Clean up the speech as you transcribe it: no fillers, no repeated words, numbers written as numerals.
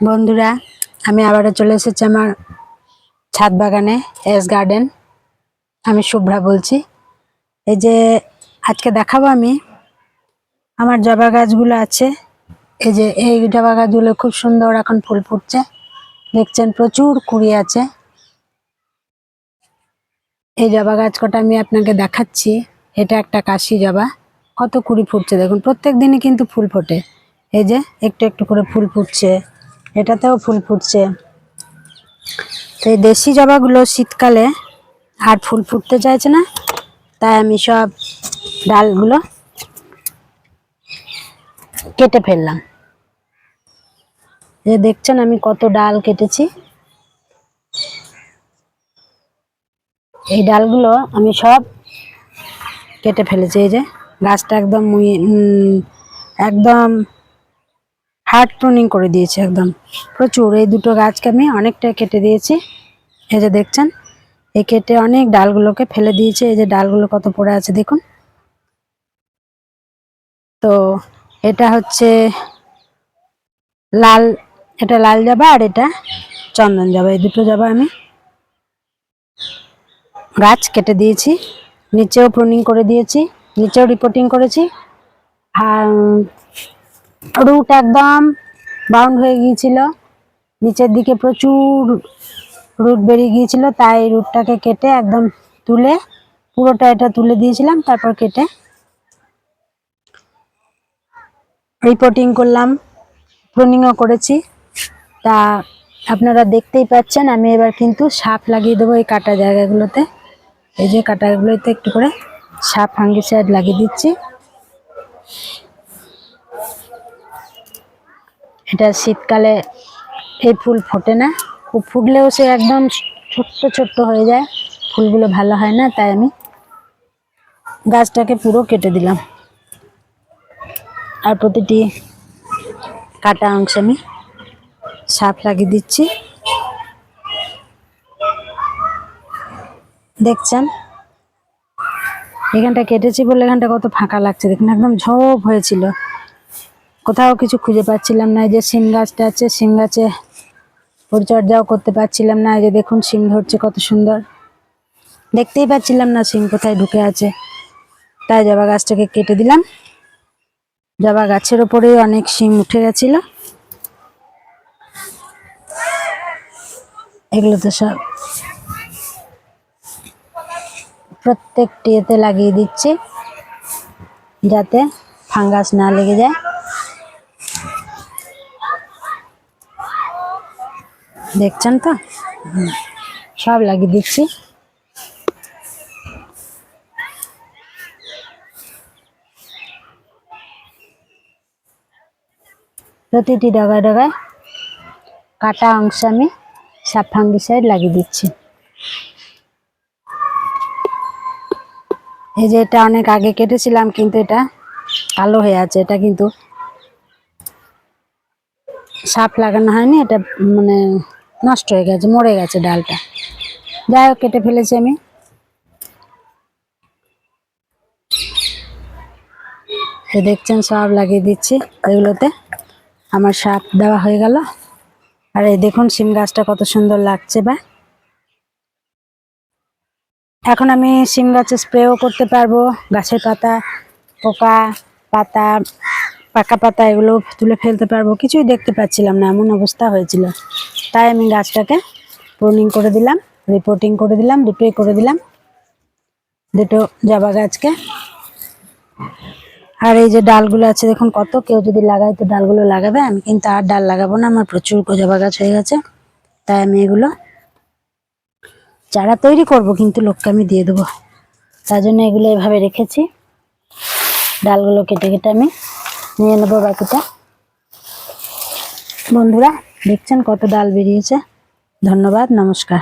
বন্ধুরা, আমি আবারও চলে এসেছি আমার ছাদ বাগানে, এস গার্ডেন। আমি শুভ্রা বলছি। এই যে আজকে দেখাবো আমি আমার জবা গাছগুলো আছে। এই যে এই জবা গাছগুলো খুব সুন্দর এখন ফুল ফুটছে, দেখছেন প্রচুর কুড়ি আছে। এই জবা গাছ কটা আমি আপনাকে দেখাচ্ছি। এটা একটা কাশি জবা, কত কুড়ি ফুটছে দেখুন। প্রত্যেক দিনই কিন্তু ফুল ফোটে। এই যে একটু একটু করে ফুল ফুটছে, এটাতেও ফুল ফুটছে। তো এই দেশি জবাগুলো শীতকালে আর ফুল ফুটতে চাইছে না, তাই আমি সব ডালগুলো কেটে ফেললাম। যে দেখছেন আমি কত ডাল কেটেছি। এই ডালগুলো আমি সব কেটে ফেলেছি। এই যে গাছটা একদম একদম হার্ড প্রুনিং করে দিয়েছি, একদম প্রচুর। এই দুটো গাছকে আমি অনেকটা কেটে দিয়েছি। এই যে দেখছেন এই কেটে অনেক ডালগুলোকে ফেলে দিয়েছে। এই যে ডালগুলো কত পড়ে আছে দেখুন। তো এটা হচ্ছে লাল, এটা লাল জবা আর এটা চন্দন জবা। এই দুটো জবা আমি গাছ কেটে দিয়েছি, নিচেও প্রুনিং করে দিয়েছি, নিচেও রিপোর্টিং করেছি। আর রুট একদম বাউন্ড হয়ে গিয়েছিল, নিচের দিকে প্রচুর রুট বেরিয়ে গিয়েছিল, তাই রুটটাকে কেটে একদম তুলে পুরোটা এটা তুলে দিয়েছিলাম। তারপর কেটে রিপোর্টিং করলাম, প্রুনিংও করেছি। তা আপনারা দেখতেই পাচ্ছেন। আমি এবার কিন্তু সাপ লাগিয়ে দেবো এই কাটা জায়গাগুলোতে। এই যে কাটাগুলোতে একটু করে সাপ ফাঙ্গিসাইড লাগিয়ে দিচ্ছি। এটা শীতকালে এই ফুল ফোটে না, খুব ফুটলেও সে একদম ছোট্ট ছোট্ট হয়ে যায়, ফুলগুলো ভালো হয় না। তাই আমি গাছটাকে পুরো কেটে দিলাম, আর প্রতিটি কাটা অংশে আমি সাপ লাগিয়ে দিচ্ছি। দেখছেন এখানটা কেটেছি বলে এখানটা কত ফাঁকা লাগছে দেখুন, একদম ঝোপ হয়েছিল, কোথাও কিছু খুঁজে পাচ্ছিলাম না। এই যে শিম গাছটা আছে, শিম গাছে পরিচর্যাও করতে পারছিলাম না। এই যে দেখুন শিম ধরছে কত সুন্দর, দেখতেই পাচ্ছিলাম না শিম কোথায় ঢুকে আছে, তাই জবা গাছটাকে কেটে দিলাম। জবা গাছের ওপরেই অনেক শিম উঠে গেছিল, এগুলো তো সব প্রত্যেকটি এতে লাগিয়ে দিচ্ছি যাতে ফাঙ্গাস না লেগে যায়। দেখছেন তো, সব লাগিয়ে দিচ্ছি। প্রতিটি ডগায় ডগায় কাটা অংশ আমি সাপ ফাঙ্গিসাইড লাগিয়ে দিচ্ছি। এই যে এটা অনেক আগে কেটেছিলাম, কিন্তু এটা কালো হয়ে আছে, এটা কিন্তু সাপ লাগানো হয়নি, এটা মানে নষ্ট হয়ে গেছে, মরে গেছে ডালটা। যাই হোক কেটে ফেলেছি আমি। দেখছেন সব লাগিয়ে দিচ্ছি এগুলোতে, আমার সাপ দেওয়া হয়ে গেল। আর এই দেখুন শিম গাছটা কত সুন্দর লাগছে। বা এখন আমি শিম গাছে স্প্রেও করতে পারবো। গাছের পাতা, পোকা পাতা, পাকা পাতা এগুলো তুলে ফেলতে পারবো। কিছুই দেখতে পাচ্ছিলাম না, এমন অবস্থা হয়েছিল। তাই আমি গাছটাকে প্রুনিং করে দিলাম, রিপোর্টিং করে দিলাম, দুটোই করে দিলাম, দুটো জবা গাছকে। আর এই যে ডালগুলো আছে দেখুন কত, কেউ যদি লাগায় তো ডালগুলো লাগাবে, আমি কিন্তু আর ডাল লাগাবো না, আমার প্রচুর জবা গাছ হয়ে গেছে। তাই আমি এগুলো চারা তৈরি করব, কিন্তু লোককে আমি দিয়ে দেবো, তার জন্য এগুলো এভাবে রেখেছি। ডালগুলো কেটে কেটে আমি নিয়ে নেবো বাকিটা। বন্ধুরা দেখছেন কত ডাল বেরিয়েছে। ধন্যবাদ, নমস্কার।